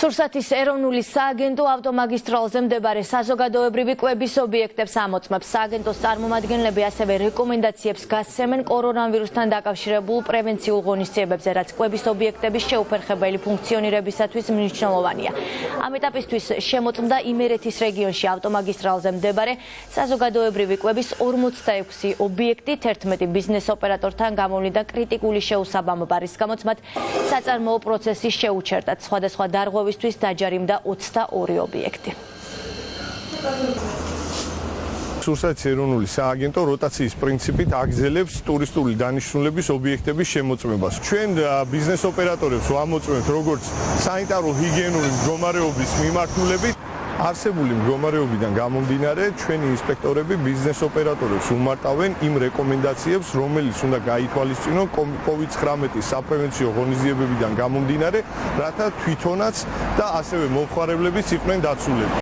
სურსათის ეროვნული სააგენტო ავტომაგისტრალზე მდებარე საზოგადოებრივი კვების ობიექტებს ამოწმებს. სააგენტოს წარმომადგენლები ასევე რეკომენდაციებს გასცემენ კორონავირუსთან დაკავშირებულ პრევენციულ ღონისძიებებზე, რაც კვების ობიექტების შეუფერხებელი ფუნქციონირებისათვის მნიშვნელოვანია. ამ ეტაპისთვის შემოწმდა იმერეთის რეგიონში ავტომაგისტრალზე მდებარე საზოგადოებრივი კვების 46 ობიექტი 11 ბიზნეს ოპერატორთან გამოვლინდა კრიტიკული შეუსაბამობა, რის გამოც მათ საწარმოო პროცესი შეუჩერდათ. სხვადასხვა დარღვევისთვის დაჯარიმდა 22 ობიექტი. სურსათის ეროვნული სააგენტო როტაციის პრინციპით აგრძელებს ტურისტული დანიშნულების ობიექტების შემოწმებას. ჩვენ ბიზნეს ოპერატორებს ვამოწმებთ როგორც სანიტარო-ჰიგიენური მდგომარეობის მიმართულებით. არსებული მდგომარეობიდან გამომდინარე, ჩვენი ინსპექტორები ბიზნეს ოპერატორებს უმარტავენ იმ რეკომენდაციებს, რომელიც უნდა გაითვალისწინონ COVID-19 საპრევენციო ღონისძიებებიდან გამომდინარე, რათა თვითონაც და ასევე მომხმარებლებიც იყვნენ დაცულები.